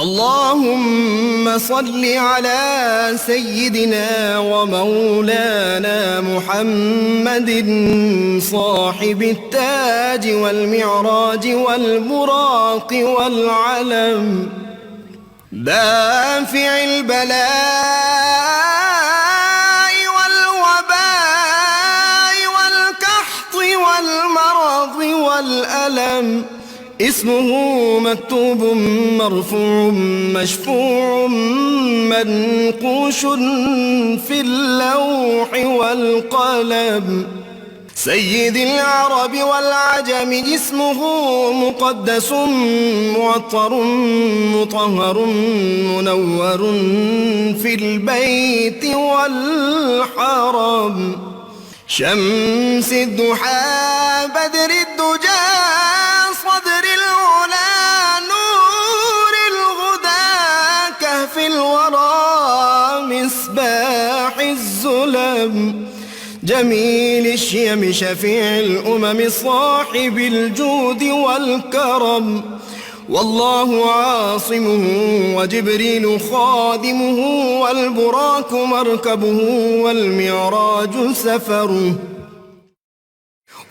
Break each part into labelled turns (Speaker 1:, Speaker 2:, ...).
Speaker 1: اللهم صل على سيدنا ومولانا محمد صاحب التاج والمعراج والبراق والعلم، دافع البلاء والوباء والكحط والمرض والألم، اسمه مكتوب مرفوع مشفوع منقوش في اللوح والقلم، سيد العرب والعجم، اسمه مقدس معطر مطهر منور في البيت والحرم، شمس الضحى بدر الدجى صدر العلا نور الغدى كهف الورى مصباح الظلم، جميل الشيم شفيع الأمم صاحب الجود والكرم، والله عاصمه وجبريل خادمه والبراك مركبه والمعراج سفره،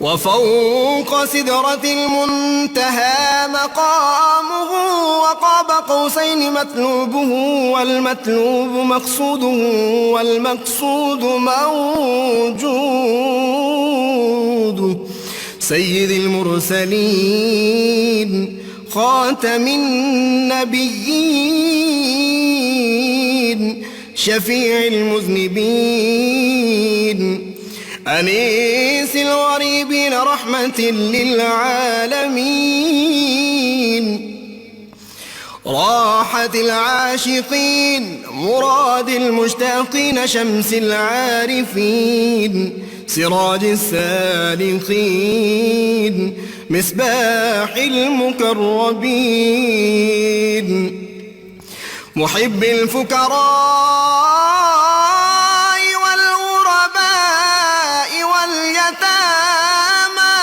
Speaker 1: وفوق سدرة المنتهى مقامه، وقاب قوسين مطلوبه والمطلوب مقصوده والمقصود موجود، سيد المرسلين خاتم النبيين شفيع المذنبين، أنيس الغريبين رحمة للعالمين، راحة العاشقين مراد المشتاقين، شمس العارفين سراج السالكين مصباح المقربين، محب الفقراء والغرباء واليتامى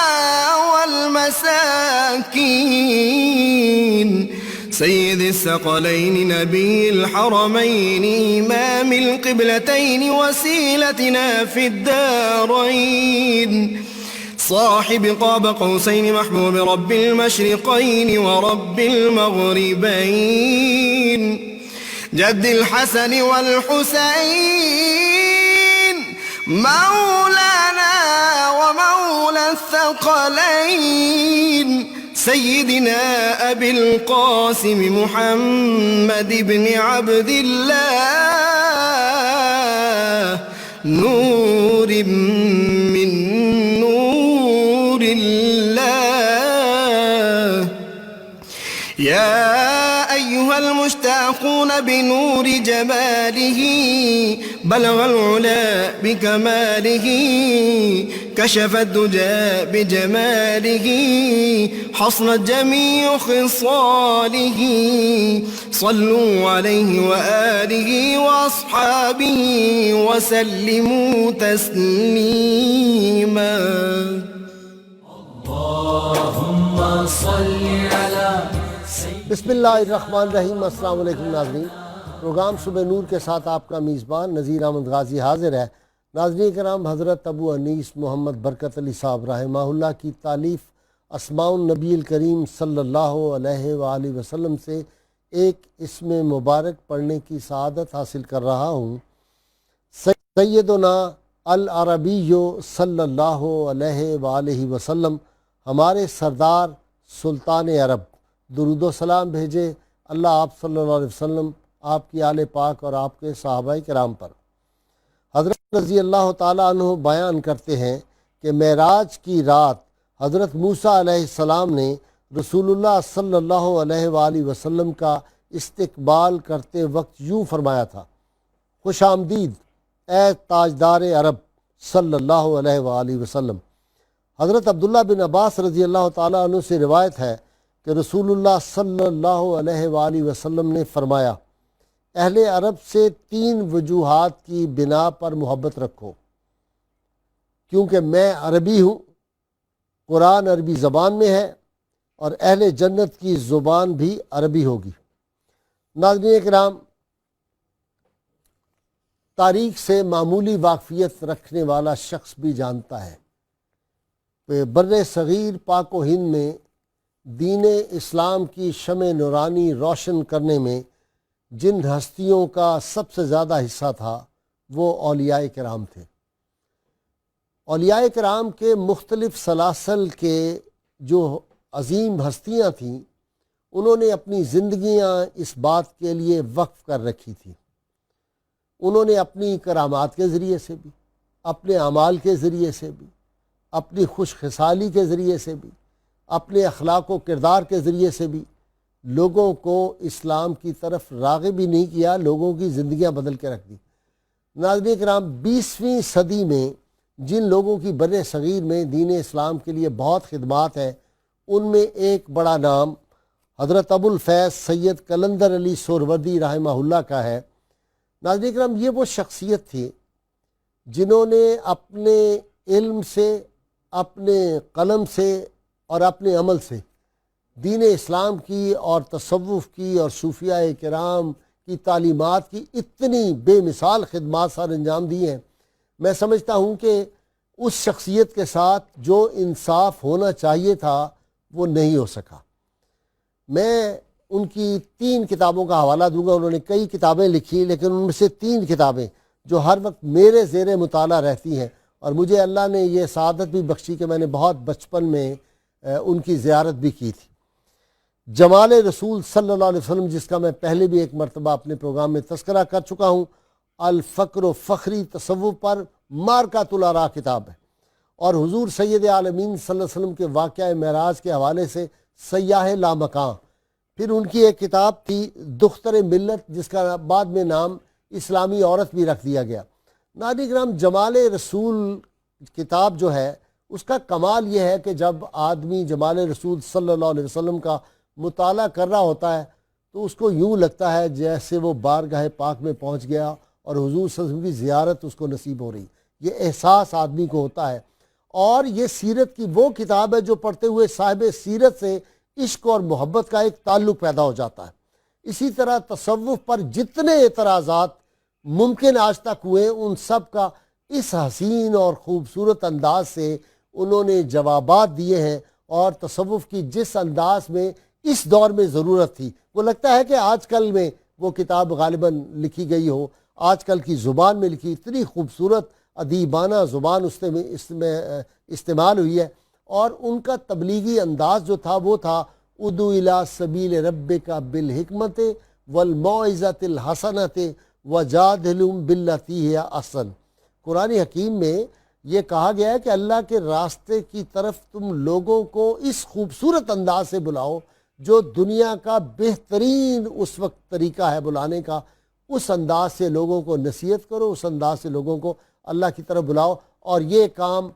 Speaker 1: والمساكين، سيد الثقلين نبي الحرمين إمام القبلتين وسيلتنا في الدارين، صاحب قاب قوسين محبوب رب المشرقين ورب المغربين، جد الحسن والحسين مولانا ومولى الثقلين، سيدنا أبي القاسم محمد بن عبد الله، نور من نور الله، يا أيها المشتاقون بنور جماله، بلغ العلا بكماله، كشف الدجى بجماله، حصنت جميع خصاله، صلوا عليه وآله وأصحابه وسلموا تسليما.
Speaker 2: اللهم صل على
Speaker 3: بسم اللہ الرحمن الرحیم۔ السلام علیکم ناظرین، پروگرام صبح نور کے ساتھ آپ کا میزبان نذیر احمد غازی حاضر ہے۔ ناظرین کرام، حضرت ابو انیس محمد برکت علی صاحب رحمہ اللہ کی تالیف اسماء النبی الکریم صلی اللہ علیہ وآلہ وسلم سے ایک اسم مبارک پڑھنے کی سعادت حاصل کر رہا ہوں۔ سیدنا العربی صلی اللہ علیہ وآلہ وسلم ہمارے سردار سلطان عرب، درود و سلام بھیجے اللہ آپ صلی اللہ علیہ وسلم، آپ کی آل پاک اور آپ کے صحابہ کرام پر۔ حضرت رضی اللہ تعالیٰ عنہ بیان کرتے ہیں کہ معراج کی رات حضرت موسیٰ علیہ السلام نے رسول اللہ صلی اللہ علیہ وآلہ وسلم کا استقبال کرتے وقت یوں فرمایا تھا: خوش آمدید اے تاجدار عرب صلی اللہ علیہ وآلہ وسلم۔ حضرت عبداللہ بن عباس رضی اللہ تعالیٰ عنہ سے روایت ہے کہ رسول اللہ صلی اللہ علیہ وآلہ وسلم نے فرمایا: اہل عرب سے 3 وجوہات کی بنا پر محبت رکھو، کیونکہ میں عربی ہوں، قرآن عربی زبان میں ہے، اور اہل جنت کی زبان بھی عربی ہوگی۔ ناظرین کرام، تاریخ سے معمولی واقفیت رکھنے والا شخص بھی جانتا ہے کہ بر صغیر پاک و ہند میں دین اسلام کی شمع نورانی روشن کرنے میں جن ہستیوں کا سب سے زیادہ حصہ تھا وہ اولیاء کرام تھے۔ اولیاء کرام کے مختلف سلاسل کے جو عظیم ہستیاں تھیں، انہوں نے اپنی زندگیاں اس بات کے لیے وقف کر رکھی تھیں۔ انہوں نے اپنی کرامات کے ذریعے سے بھی، اپنے اعمال کے ذریعے سے بھی، اپنی خوش خصالی کے ذریعے سے بھی، اپنے اخلاق و کردار کے ذریعے سے بھی لوگوں کو اسلام کی طرف راغب ہی نہیں کیا، لوگوں کی زندگیاں بدل کے رکھ دی۔ ناظرین کرام، 20ویں صدی میں جن لوگوں کی بر صغیر میں دین اسلام کے لیے بہت خدمات ہیں، ان میں ایک بڑا نام حضرت ابو الفیض سید قلندر علی سہروردی رحمہ اللہ کا ہے۔ ناظرین کرام، یہ وہ شخصیت تھی جنہوں نے اپنے علم سے، اپنے قلم سے اور اپنے عمل سے دین اسلام کی اور تصوف کی اور صوفیاء کرام کی تعلیمات کی اتنی بے مثال خدمات سر انجام دی ہیں۔ میں سمجھتا ہوں کہ اس شخصیت کے ساتھ جو انصاف ہونا چاہیے تھا وہ نہیں ہو سکا۔ میں ان کی 3 کتابوں کا حوالہ دوں گا۔ انہوں نے کئی کتابیں لکھی، لیکن ان میں سے 3 کتابیں جو ہر وقت میرے زیر مطالعہ رہتی ہیں، اور مجھے اللہ نے یہ سعادت بھی بخشی کہ میں نے بہت بچپن میں ان کی زیارت بھی کی تھی۔ جمال رسول صلی اللہ علیہ وسلم، جس کا میں پہلے بھی ایک مرتبہ اپنے پروگرام میں تذکرہ کر چکا ہوں، الفقر و فخری تصوف پر مارکۃ الاراء کتاب ہے، اور حضور سید عالمین صلی اللہ علیہ وسلم کے واقعہ معراج کے حوالے سے سیاح لامکاں۔ پھر ان کی ایک کتاب تھی دختر ملت، جس کا بعد میں نام اسلامی عورت بھی رکھ دیا گیا۔ ناظرین کرام، جمال رسول کتاب جو ہے، اس کا کمال یہ ہے کہ جب آدمی جمال رسول صلی اللہ علیہ وسلم کا مطالعہ کر رہا ہوتا ہے تو اس کو یوں لگتا ہے جیسے وہ بارگاہ پاک میں پہنچ گیا اور حضور صلی اللہ علیہ وسلم کی زیارت اس کو نصیب ہو رہی۔ یہ احساس آدمی کو ہوتا ہے، اور یہ سیرت کی وہ کتاب ہے جو پڑھتے ہوئے صاحب سیرت سے عشق اور محبت کا ایک تعلق پیدا ہو جاتا ہے۔ اسی طرح تصوف پر جتنے اعتراضات ممکن آج تک ہوئے، ان سب کا اس حسین اور خوبصورت انداز سے انہوں نے جوابات دیے ہیں، اور تصوف کی جس انداز میں اس دور میں ضرورت تھی، وہ لگتا ہے کہ آج کل میں وہ کتاب غالباً لکھی گئی ہو، آج کل کی زبان میں لکھی، اتنی خوبصورت ادیبانہ زبان اس میں استعمال ہوئی ہے۔ اور ان کا تبلیغی انداز جو تھا وہ تھا ادعو الی سبیل ربک بالحکمت والموعظۃ الحسنۃ وجادلہم باللتی ہی احسن۔ قرآن حکیم میں یہ کہا گیا ہے کہ اللہ کے راستے کی طرف تم لوگوں کو اس خوبصورت انداز سے بلاؤ جو دنیا کا بہترین اس وقت طریقہ ہے بلانے کا، اس انداز سے لوگوں کو نصیحت کرو، اس انداز سے لوگوں کو اللہ کی طرف بلاؤ۔ اور یہ کام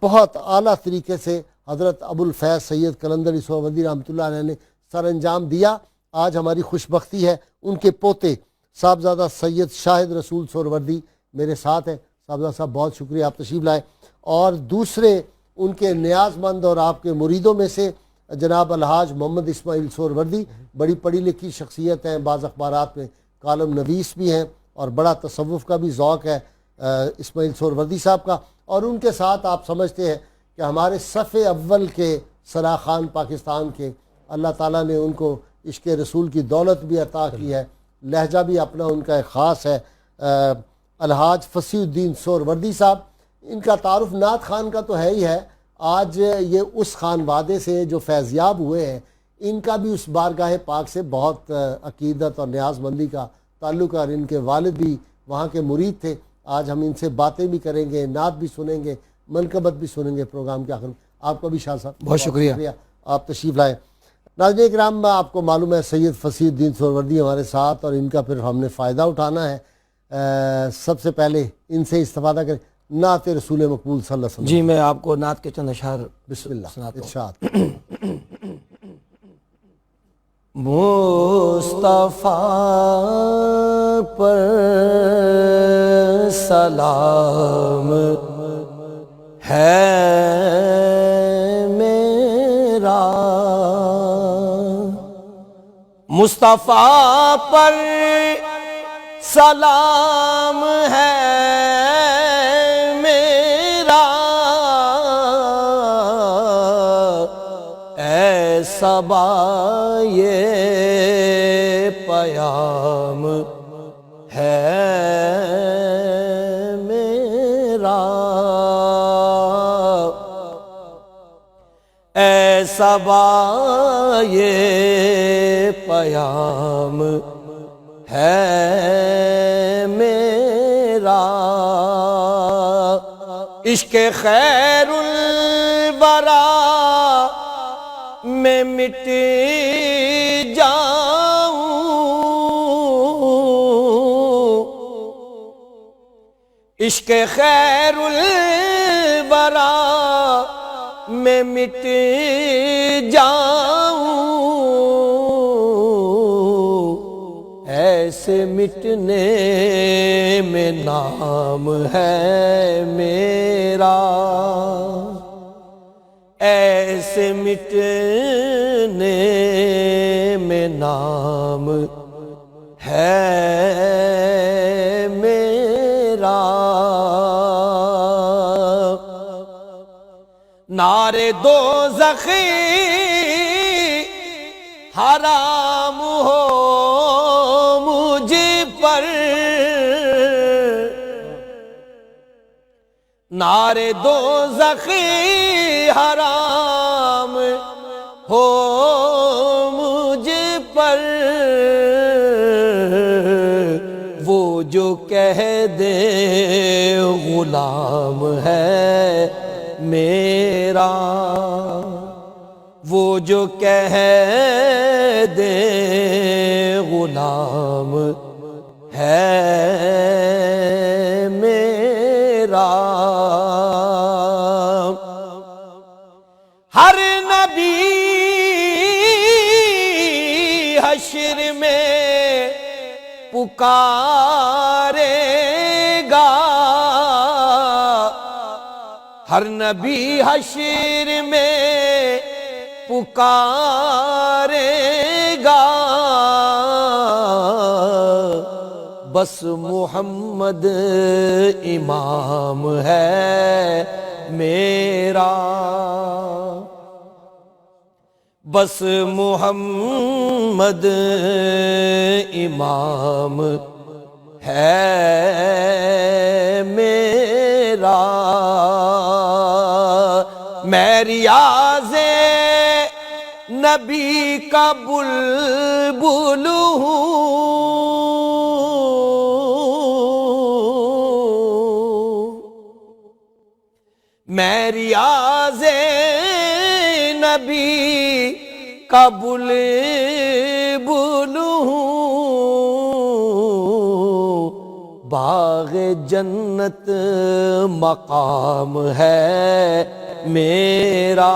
Speaker 3: بہت اعلیٰ طریقے سے حضرت ابو الفیض سید قلندر سہروردی رحمۃ اللہ علیہ نے سر انجام دیا۔ آج ہماری خوش بختی ہے ان کے پوتے صاحبزادہ سید شاہد رسول سہروردی میرے ساتھ ہیں۔ صاحبزادہ صاحب، بہت شکریہ، آپ تشریف لائے۔ اور دوسرے ان کے نیاز مند اور آپ کے مریدوں میں سے جناب الحاج محمد اسماعیل سہروردی، بڑی پڑھی لکھی شخصیت ہیں، بعض اخبارات میں کالم نویس بھی ہیں، اور بڑا تصوف کا بھی ذوق ہے اسماعیل سہروردی صاحب کا۔ اور ان کے ساتھ آپ سمجھتے ہیں کہ ہمارے صف اول کے سرا خان پاکستان کے، اللہ تعالیٰ نے ان کو عشق رسول کی دولت بھی عطا کی ہے، لہجہ بھی اپنا ان کا ایک خاص ہے، الحاج فصیح الدین سہروردی صاحب۔ ان کا تعارف نعت خان کا تو ہے ہی ہے، آج یہ اس خان وادے سے جو فیضیاب ہوئے ہیں، ان کا بھی اس بارگاہ پاک سے بہت عقیدت اور نیاز مندی کا تعلق ہے، اور ان کے والد بھی وہاں کے مرید تھے۔ آج ہم ان سے باتیں بھی کریں گے، نعت بھی سنیں گے، منقبت بھی سنیں گے پروگرام کے آخر میں۔ آپ کا بھی شاہ صاحب
Speaker 4: بہت شکریہ،
Speaker 3: آپ تشریف لائیں۔ ناظرین کرام، آپ کو معلوم ہے سید فصیح الدین سہروردی ہمارے ساتھ، اور ان کا پھر ہم نے فائدہ اٹھانا ہے۔ سب سے پہلے ان سے استفادہ کریں، نعت رسول مقبول صلی اللہ علیہ وسلم۔
Speaker 4: جی میں آپ کو نعت کے چند اشعار
Speaker 3: بسم اللہ
Speaker 4: سناتا ہوں۔
Speaker 3: ارشاد۔
Speaker 4: مصطفیٰ پر سلام ہے میرا، مصطفیٰ پر سلام ہے میرا، اے صبا یہ پیام ہے میرا، اے صبا یہ پیام ہے میرا، عشق خیر الورا میں مٹ جاؤں، عشق خیر الورا میں مٹ جاؤں، ایسے مٹنے میں نام ہے میرا، ایسے مٹنے میں نام ہے میرا، نعرے دوزخی حرام ہو مجھ پر، نعرے دوزخی حرام ہو مجھ پر، وہ جو کہہ دے غلام ہے میرا، وہ جو کہہ دے غلام ہے میرا، ہر نبی حشر میں پکارے گا، ہر نبی حشر میں پکارے گا، بس محمد امام ہے میرا، بس محمد امام ہے میرا، میں ریاض نبی کا بلبل ہوں، میں ریاض نبی کا بلبل ہوں، باغ جنت مقام ہے میرا،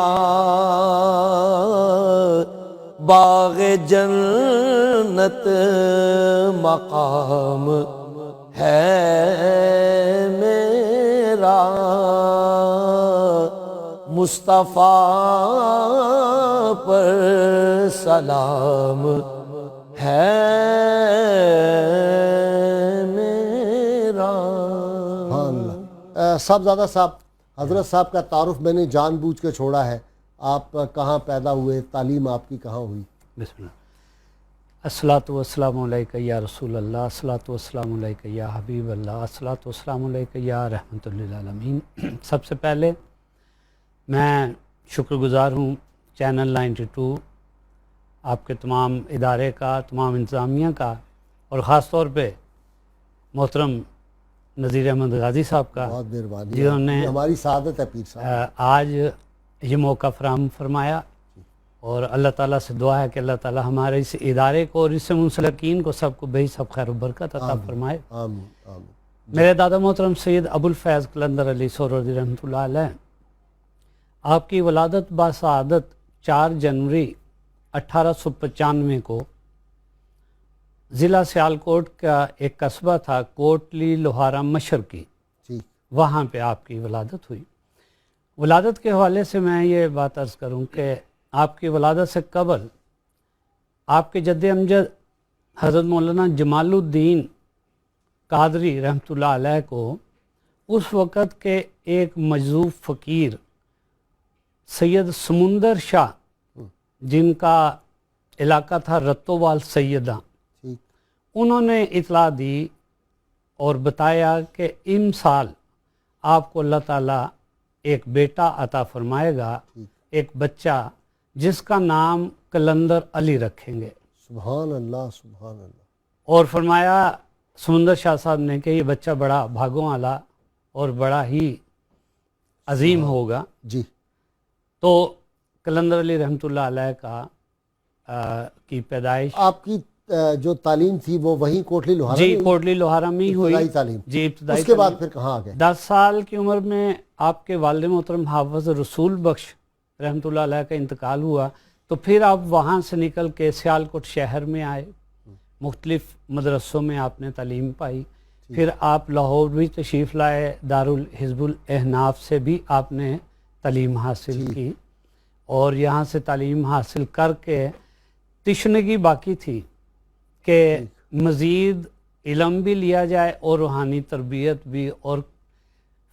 Speaker 4: باغ جنت مقام ہے میرا، مصطفیٰ پر سلام ہے میرا۔
Speaker 3: صاحبزادہ صاحب، حضرت صاحب کا تعارف میں نے جان بوجھ کے چھوڑا ہے، آپ کہاں پیدا ہوئے، تعلیم آپ کی کہاں ہوئی؟
Speaker 5: بسم اللہ، الصلاۃ والسلام علیک یا رسول اللہ، الصلاۃ والسلام علیک یا حبیب اللہ، الصلاۃ والسلام علیک یا رحمۃ للعالمین۔ سب سے پہلے میں شکر گزار ہوں چینل 92 آپ کے تمام ادارے کا، تمام انتظامیہ کا، اور خاص طور پہ محترم نذیر احمد غازی صاحب کا،
Speaker 3: بہت مہربانی،
Speaker 5: جنہوں نے
Speaker 3: ہماری سعادت ہے پیر صاحب،
Speaker 5: آج یہ موقع فراہم فرمایا، اور اللہ تعالیٰ سے دعا ہے کہ اللہ تعالیٰ ہمارے اس ادارے کو اور اس سے منسلکین کو سب کو بے حساب خیر و برکت عطا فرمائے۔
Speaker 3: آمین آمین۔
Speaker 5: میرے دادا محترم سید ابو الفیض قلندر علی سہروردی رحمۃ اللہ علیہ، آپ کی ولادت باسعادت 4 جنوری 1895 کو ضلع سیالکوٹ کا ایک قصبہ تھا کوٹلی لوہارا مشرقی،
Speaker 3: ٹھیک،
Speaker 5: وہاں پہ آپ کی ولادت ہوئی۔ ولادت کے حوالے سے میں یہ بات عرض کروں کہ آپ کی ولادت سے قبل آپ کے جد امجد حضرت مولانا جمال الدین قادری رحمۃ اللہ علیہ کو اس وقت کے ایک مجذوب فقیر سید سمندر شاہ، جن کا علاقہ تھا رتووال سیدہ،
Speaker 3: ٹھیک،
Speaker 5: انہوں نے اطلاع دی اور بتایا کہ ان سال آپ کو اللہ تعالیٰ ایک بیٹا عطا فرمائے گا، ایک بچہ جس کا نام قلندر علی رکھیں گے۔
Speaker 3: سبحان اللہ سبحان اللہ۔
Speaker 5: اور فرمایا سمندر شاہ صاحب نے کہ یہ بچہ بڑا بھاگوں والا اور بڑا ہی عظیم ہوگا۔
Speaker 3: جی،
Speaker 5: تو قلندر علی رحمۃ اللہ علیہ کا کی پیدائش،
Speaker 3: آپ کی جو تعلیم تھی وہ وہیں کوٹلی لوہارا
Speaker 5: جی
Speaker 3: میں
Speaker 5: کوٹلی لوہارا میں ہی ہوئی،
Speaker 3: ابتدائی تعلیم،
Speaker 5: جی ابتدائی
Speaker 3: اس کے بعد
Speaker 5: تعلیم۔
Speaker 3: پھر کہاں آ گئے؟
Speaker 5: 10 سال کی عمر میں آپ کے والد محترم حافظ رسول بخش رحمۃ اللہ علیہ کا انتقال ہوا، تو پھر آپ وہاں سے نکل کے سیالکوٹ شہر میں آئے، مختلف مدرسوں میں آپ نے تعلیم پائی، پھر آپ لاہور بھی تشریف لائے، دارالحزب الاحناف سے بھی آپ نے تعلیم حاصل کی، اور یہاں سے تعلیم حاصل کر کے تشنگی باقی تھی کہ مزید علم بھی لیا جائے اور روحانی تربیت بھی اور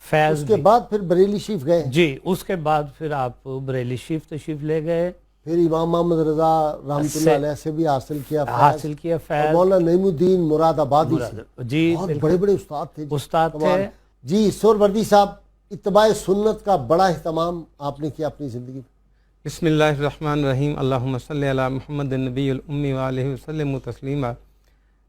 Speaker 5: فیض
Speaker 3: اس کے
Speaker 5: بھی۔
Speaker 3: بعد پھر بریلی شریف گئے،
Speaker 5: جی اس کے بعد پھر آپ بریلی شریف تشریف لے گئے،
Speaker 3: پھر امام محمد رضا رحمۃ اللہ علیہ سے بھی حاصل کیا فیض،
Speaker 5: حاصل کیا
Speaker 3: اور
Speaker 5: فیض،
Speaker 3: مولانا نعیم الدین مراد آبادی سے
Speaker 5: جی
Speaker 3: بہت
Speaker 5: بالکل
Speaker 3: بڑے بڑے استاد تھے،
Speaker 5: استاد
Speaker 3: کمال۔
Speaker 5: تھے۔
Speaker 3: جی سہروردی صاحب، اتباع سنت کا بڑا اہتمام آپ نے کیا اپنی زندگی میں؟
Speaker 6: بسم اللہ الرحمن الرحیم، اللہم صلی علی محمد النبی الامی وآلہ وسلم تسلیما۔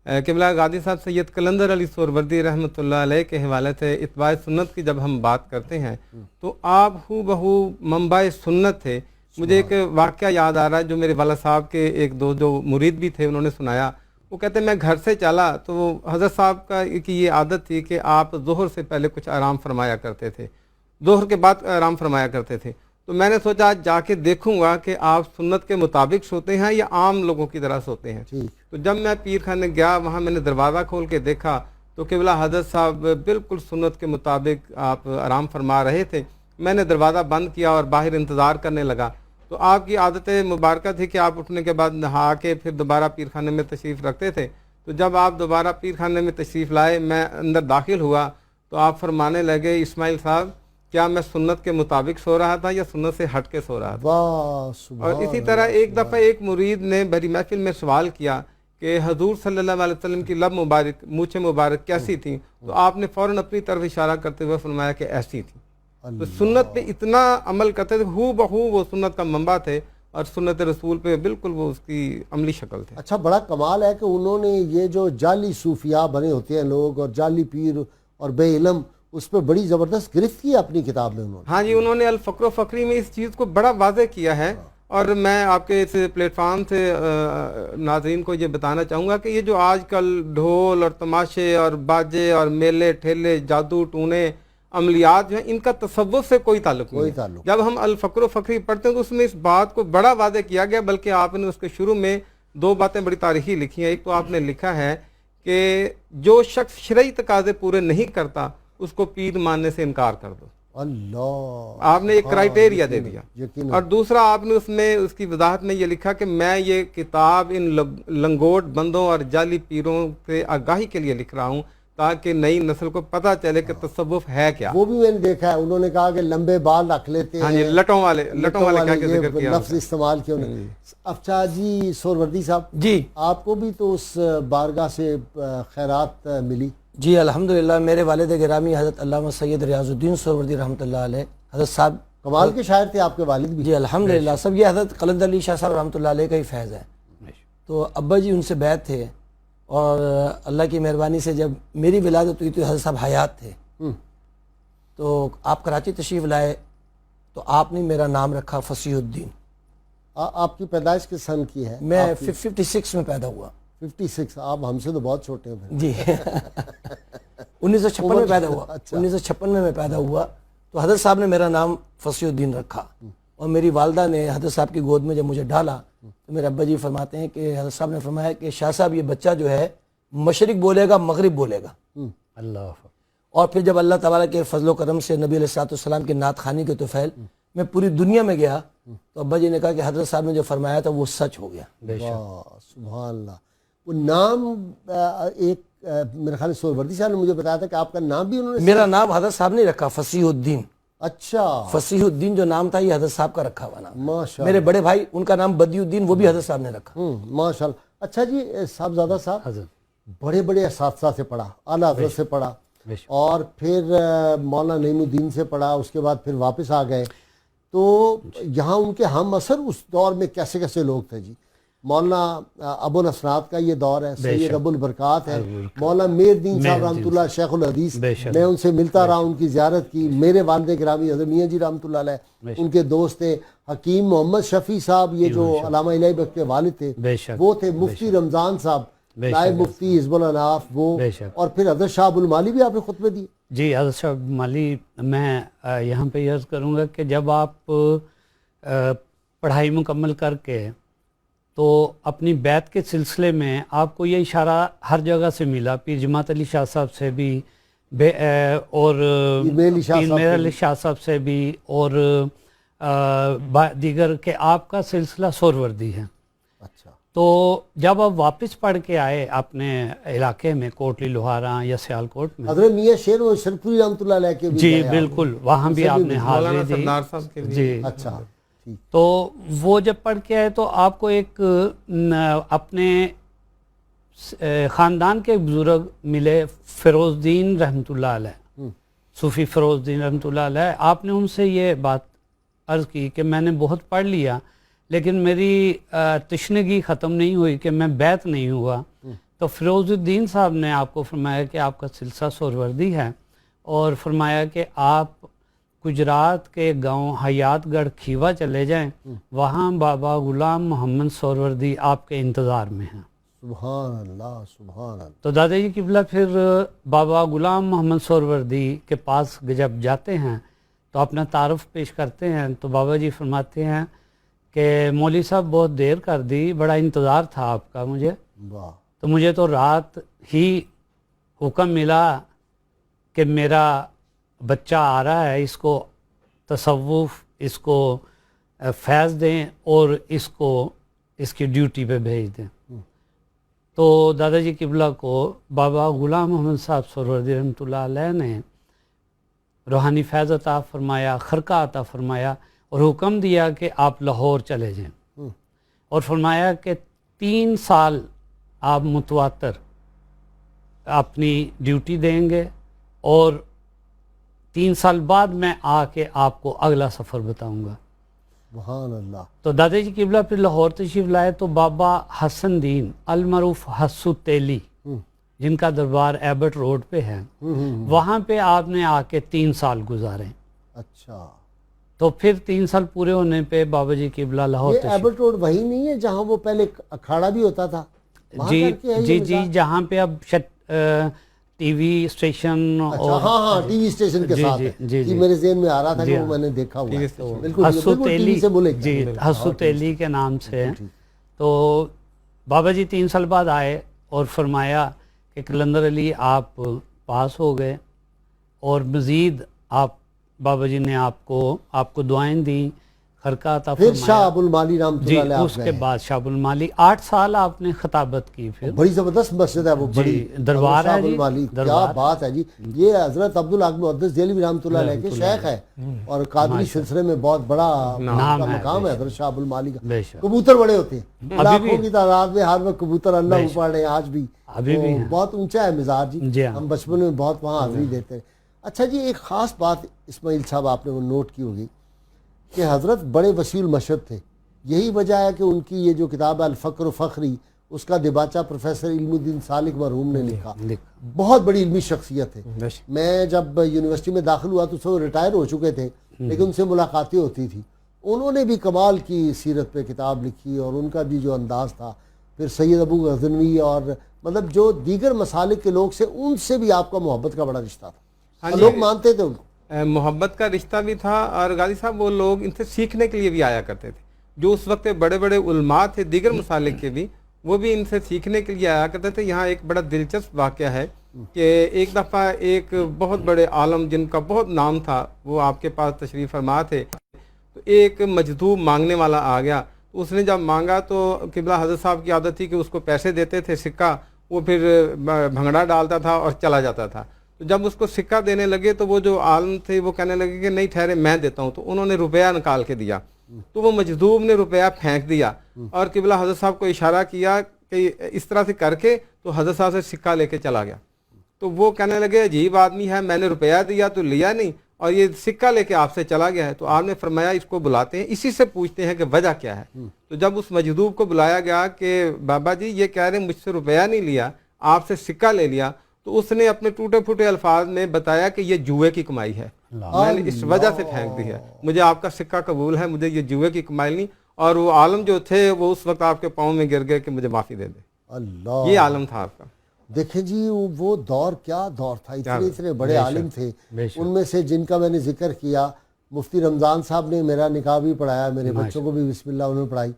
Speaker 6: قبلہ غازی صاحب سید قلندر علی سہروردی رحمۃ اللہ علیہ کے حوالے سے اتباع سنت کی جب ہم بات کرتے ہیں تو آپ ہو بہو منبع سنت تھے۔ مجھے ایک واقعہ یاد آ رہا ہے جو میرے والد صاحب کے ایک دو جو مرید بھی تھے انہوں نے سنایا۔ وہ کہتے ہیں میں گھر سے چلا تو حضرت صاحب کی یہ عادت تھی کہ آپ ظہر سے پہلے کچھ آرام فرمایا کرتے تھے، ظہر کے بعد آرام فرمایا کرتے تھے۔ تو میں نے سوچا آج جا کے دیکھوں گا کہ آپ سنت کے مطابق سوتے ہیں یا عام لوگوں کی طرح سوتے ہیں۔ تو جب میں پیر خانے گیا وہاں میں نے دروازہ کھول کے دیکھا تو قبلہ حضرت صاحب بالکل سنت کے مطابق آپ آرام فرما رہے تھے۔ میں نے دروازہ بند کیا اور باہر انتظار کرنے لگا۔ تو آپ کی عادت مبارکہ تھی کہ آپ اٹھنے کے بعد نہا کے پھر دوبارہ پیر خانے میں تشریف رکھتے تھے۔ تو جب آپ دوبارہ پیر خانے میں تشریف لائے، میں اندر داخل ہوا تو آپ فرمانے لگے اسماعیل صاحب کیا میں سنت کے مطابق سو رہا تھا یا سنت سے ہٹ کے سو رہا تھا؟ اور اسی طرح ایک دفعہ ایک مرید نے بھری محفل میں سوال کیا کہ حضور صلی اللہ علیہ وسلم کی لب مبارک، مونچھیں مبارک کیسی تھیں؟ تو آپ نے فوراً اپنی طرف اشارہ کرتے ہوئے فرمایا کہ ایسی تھیں۔ تو سنت پہ اتنا عمل کرتے تھے، ہو بہو وہ سنت کا منبع تھے اور سنت رسول پہ بالکل وہ اس کی عملی شکل تھے۔
Speaker 3: اچھا، بڑا کمال ہے کہ انہوں نے یہ جو جعلی صوفیاء بنے ہوتے ہیں لوگ اور جعلی پیر اور بے علم، اس پہ بڑی زبردست گرفت کی اپنی کتاب میں انہوں نے۔
Speaker 6: ہاں جی، انہوں نے الفقر و فقری میں اس چیز کو بڑا واضح کیا ہے، اور میں آپ کے اس پلیٹ فارم سے ناظرین کو یہ بتانا چاہوں گا کہ یہ جو آج کل ڈھول اور تماشے اور باجے اور میلے ٹھیلے، جادو ٹونے، عملیات جو ہیں، ان کا تصوف سے کوئی تعلق نہیں ہے۔ جب ہم الفقر و فقری پڑھتے ہیں تو اس میں اس بات کو بڑا واضح کیا گیا، بلکہ آپ نے اس کے شروع میں 2 باتیں بڑی تاریخی لکھی ہیں۔ ایک تو آپ نے لکھا ہے کہ جو شخص شرعی تقاضے پورے نہیں کرتا اس کو پیر ماننے سے انکار کر دو۔
Speaker 3: اللہ،
Speaker 6: آپ نے ایک کرائیٹیریا دے دیا۔
Speaker 3: یقیناً۔
Speaker 6: اور دوسرا آپ نے اس میں اس کی وضاحت میں یہ لکھا کہ میں یہ کتاب ان لنگوٹ بندوں اور جعلی پیروں سے آگاہی کے لیے لکھ رہا ہوں تاکہ نئی نسل کو پتہ چلے کہ تصوف ہے کیا۔
Speaker 3: وہ بھی میں نے دیکھا ہے، انہوں نے کہا کہ لمبے بال رکھ لیتے
Speaker 6: ہاں جی،
Speaker 3: ہیں،
Speaker 6: لٹوں والے کیا کہ ذکر کیا
Speaker 3: لفظ استعمال کیا انہوں نے۔ افچا جی سہروردی صاحب،
Speaker 4: جی
Speaker 3: آپ کو بھی تو اس بارگاہ سے خیرات ملی؟
Speaker 4: جی الحمدللہ، میرے والد گرامی حضرت علامہ سید ریاض الدین سہروردی رحمۃ اللہ علیہ حضرت صاحب
Speaker 3: کمال کے شاعر تھے آپ کے والد بھی۔
Speaker 4: جی الحمدللہ، سب یہ حضرت قلندر علی شاہ صاحب رحمۃ اللہ علیہ کا ہی فیض ہے۔ تو ابا جی ان سے بیعت تھے، اور اللہ کی مہربانی سے جب میری ولادت ہوئی تو حضرت صاحب حیات تھے۔ تو آپ کراچی تشریف لائے تو آپ نے میرا نام رکھا فصیح الدین۔
Speaker 3: آپ کی پیدائش کس سن کی ہے؟
Speaker 4: میں 56 میں پیدا ہوا۔
Speaker 3: 56؟ آپ ہم سے تو بہت چھوٹے ہیں۔
Speaker 4: جی 1956 میں پیدا ہوا۔ 1956 میں پیدا ہوا تو حضرت صاحب نے میرا نام فصیح الدین رکھا، اور میری والدہ نے حضرت صاحب کی گود میں جب مجھے ڈالا تو میرے ابا جی فرماتے ہیں کہ حضرت صاحب نے فرمایا کہ شاہ صاحب یہ بچہ جو ہے مشرق بولے گا مغرب بولے گا۔
Speaker 5: اللہ،
Speaker 4: اور پھر جب اللہ تعالیٰ کے فضل و کرم سے نبی علیہ الصلوۃ والسلام کی نعت خوانی کے طفیل میں پوری دنیا میں گیا تو ابا جی نے کہا کہ حضرت صاحب نے جو فرمایا تھا وہ سچ ہو گیا.
Speaker 3: واہ سبحان اللہ. وہ نام ایک میرے خیال سہروردی صاحب نے مجھے بتایا تھا کہ آپ کا نام بھی انہوں نے.
Speaker 4: میرا نام حضرت صاحب نے رکھا فصیح الدین.
Speaker 3: اچھا
Speaker 4: فصیح الدین جو نام تھا یہ حضرت صاحب کا رکھا ہوا نام.
Speaker 3: ماشاء
Speaker 4: میرے بڑے بھائی ان کا نام بدی الدین وہ بھی حضرت صاحب نے رکھا.
Speaker 3: ماشاء اللہ. اچھا جی صاحبزادہ صاحب بڑے بڑے اساتذہ سے پڑھا, اعلیٰ حضرت سے پڑھا, اور پھر مولانا نعیم الدین سے پڑھا, اس کے بعد پھر واپس آ گئے. تو یہاں ان کے ہم اثر اس دور میں کیسے کیسے لوگ تھے جی؟ مولانا ابو الاسناد کا یہ دور ہے, سید ابو البرکات ہے, مولانا میر الدین صاحب رحمۃ اللہ شیخ الحدیث, میں ان سے ملتا رہا, ان کی زیارت کی. میرے والد گرامی حضرت میاں جی رحمۃ اللہ علیہ ان کے دوست تھے. حکیم محمد شفیع صاحب یہ جو علامہ الہی بخش کے والد تھے وہ تھے. مفتی رمضان صاحب نائب مفتی حزب الاناف وہ, اور پھر حضرت شاہ ابو المالی بھی آپ نے خطبے دیے.
Speaker 5: جی حضرت شاہ ابو المالی, میں یہاں پہ عرض کروں گا کہ جب آپ پڑھائی مکمل کر کے تو اپنی بیعت کے سلسلے میں آپ کو یہ اشارہ ہر جگہ سے ملا, پیر جماعت علی شاہ صاحب سے بھی اور پیر میر علی شاہ صاحب سے بھی اور دیگر کہ آپ کا سلسلہ سہروردی ہے.
Speaker 3: اچھا.
Speaker 5: تو جب آپ واپس پڑھ کے آئے اپنے علاقے میں کوٹلی لوہارا یا سیالکوٹ میں,
Speaker 3: حضرت میاں شیر و شرپوری رحمۃ اللہ علیہ کے بھی
Speaker 5: جی بالکل وہاں بھی آپ نے حاضری دی. جی
Speaker 3: اچھا.
Speaker 5: تو وہ جب پڑھ کے آئے تو آپ کو ایک اپنے خاندان کے بزرگ ملے, فیروز الدین رحمۃ اللہ علیہ, صوفی فیروز الدین رحمۃ اللہ علیہ. آپ نے ان سے یہ بات عرض کی کہ میں نے بہت پڑھ لیا لیکن میری تشنگی ختم نہیں ہوئی کہ میں بیعت نہیں ہوا. تو فیروز الدین صاحب نے آپ کو فرمایا کہ آپ کا سلسلہ سہروردی ہے, اور فرمایا کہ آپ گجرات کے گاؤں حیات گڑھ کھیوا چلے جائیں, وہاں بابا غلام محمد سہروردی آپ کے انتظار میں ہیں.
Speaker 3: سبحان اللہ سبحان اللہ.
Speaker 5: تو دادا جی قبلہ پھر بابا غلام محمد سہروردی کے پاس جب جاتے ہیں تو اپنا تعارف پیش کرتے ہیں تو بابا جی فرماتے ہیں کہ مولوی صاحب بہت دیر کر دی, بڑا انتظار تھا آپ کا مجھے. تو مجھے تو رات ہی حکم ملا کہ میرا بچہ آ رہا ہے, اس کو تصوف, اس کو فیض دیں اور اس کو اس کی ڈیوٹی پہ بھیج دیں. تو دادا جی قبلہ کو بابا غلام محمد صاحب سہروردی رحمۃ اللہ علیہ نے روحانی فیض عطا فرمایا, خرقہ عطا فرمایا, اور حکم دیا کہ آپ لاہور چلے جائیں, اور فرمایا کہ 3 سال آپ متواتر اپنی ڈیوٹی دیں گے, اور 3 سال بعد میں آ کے آپ کو اگلا سفر بتاؤں گا.
Speaker 3: سبحان اللہ.
Speaker 5: تو دادا جی قبلہ پھر لاہور تشریف لائے تو بابا حسن دین المعروف حسو تیلی جن کا دربار ایبٹ روڈ پہ ہے, وہاں پہ آپ نے آ کے 3 سال گزارے.
Speaker 3: اچھا.
Speaker 5: تو پھر 3 سال پورے ہونے پہ بابا جی قبلہ لاہور
Speaker 3: یہ ایبٹ روڈ وہی نہیں ہے جہاں وہ پہلے اکھاڑا بھی ہوتا تھا؟
Speaker 5: جی جہاں پہ اب ٹی وی اسٹیشن,
Speaker 3: اور ہاں ٹی وی اسٹیشن کے ساتھ جی میرے ذہن میں آ رہا تھا کہ وہ میں نے دیکھا ہوا ہے.
Speaker 5: حسو تیلی سے بولے جی, حسو تیلی کے نام سے. تو بابا جی 3 سال بعد آئے اور فرمایا کہ قلندر علی آپ پاس ہو گئے, اور مزید آپ بابا جی نے آپ کو دعائیں دیں, خرقہ عطا فرمایا.
Speaker 3: پھر شاہ ابو المالی رحمۃ اللہ علیہ
Speaker 5: اس کے بعد شاہ ابو المالی 8 سال آپ نے خطابت کی. پھر
Speaker 3: بڑی زبردست مسجد ہے وہ, بڑی
Speaker 5: دربار ہے جی,
Speaker 3: کیا بات ہے جی. یہ حضرت عبدالحق محدث دہلوی رحمۃ اللہ علیہ کے شیخ ہے, اور قادری سلسلے میں بہت بڑا مقام ہے حضرت شاہ ابو المالی کا. کبوتر بڑے ہوتے ہیں, لاکھوں کی تعداد میں ہر وقت کبوتر اللہ اوپر رہے, آج بھی بہت اونچا ہے مزاج جی. ہم بچپن میں بہت وہاں حاضری دیتے ہیں. اچھا جی, ایک خاص بات اسماعیل صاحب آپ نے وہ نوٹ کی ہوگی کہ حضرت بڑے وسیع المشرب تھے. یہی وجہ ہے کہ ان کی یہ جو کتاب ہے الفقر و فخری, اس کا دباچہ پروفیسر علم الدین سالک مرحوم نے لکھا. بہت بڑی علمی شخصیت ہے. میں جب یونیورسٹی میں داخل ہوا تو وہ ریٹائر ہو چکے تھے, لیکن ان سے ملاقاتیں ہوتی تھی. انہوں نے بھی کمال کی سیرت پہ کتاب لکھی, اور ان کا بھی جو انداز تھا. پھر سید ابو غزنوی اور مطلب جو دیگر مسالک کے لوگ سے, ان سے بھی آپ کا محبت کا بڑا رشتہ تھا. لوگ مانتے تھے ان کو,
Speaker 6: محبت کا رشتہ بھی تھا. اور غازی صاحب وہ لوگ ان سے سیکھنے کے لیے بھی آیا کرتے تھے. جو اس وقت بڑے بڑے علماء تھے دیگر مسالک کے بھی, وہ بھی ان سے سیکھنے کے لیے آیا کرتے تھے. یہاں ایک بڑا دلچسپ واقعہ ہے کہ ایک دفعہ ایک بہت بڑے عالم جن کا بہت نام تھا وہ آپ کے پاس تشریف فرما تھے. تو ایک مجذوب مانگنے والا آ گیا. تو اس نے جب مانگا تو قبلہ حضرت صاحب کی عادت تھی کہ اس کو پیسے دیتے تھے سکہ, وہ پھر بھنگڑا ڈالتا تھا اور چلا جاتا تھا. تو جب اس کو سکہ دینے لگے تو وہ جو عالم تھے وہ کہنے لگے کہ نہیں ٹھہرے میں دیتا ہوں. تو انہوں نے روپیہ نکال کے دیا, تو وہ مجذوب نے روپیہ پھینک دیا اور قبلہ حضرت صاحب کو اشارہ کیا کہ اس طرح سے کر کے, تو حضرت صاحب سے سکہ لے کے چلا گیا. تو وہ کہنے لگے عجیب آدمی ہے, میں نے روپیہ دیا تو لیا نہیں اور یہ سکہ لے کے آپ سے چلا گیا ہے. تو آپ نے فرمایا اس کو بلاتے ہیں, اسی سے پوچھتے ہیں کہ وجہ کیا ہے. تو جب اس مجذوب کو بلایا گیا کہ بابا جی یہ کہہ رہے ہیں مجھ سے روپیہ نہیں لیا, آپ سے سکہ لے لیا, تو اس نے اپنے ٹوٹے پھوٹے الفاظ میں بتایا کہ یہ جوئے کی کمائی ہے, میں نے اس وجہ سے پھینک دی ہے, مجھے آپ کا سکہ قبول ہے, مجھے یہ جوئے کی کمائی نہیں. اور وہ عالم جو تھے وہ اس وقت آپ کے پاؤں میں گر گئے کہ مجھے معافی دے دے.
Speaker 3: اللہ,
Speaker 6: یہ عالم تھا آپ کا.
Speaker 3: دیکھیں جی وہ دور کیا دور تھا, اتنے بڑے عالم تھے. ان میں سے جن کا میں نے ذکر کیا, مفتی رمضان صاحب نے میرا نکاح بھی پڑھایا, میرے بچوں کو بھی بسم اللہ انہوں نے پڑھائی.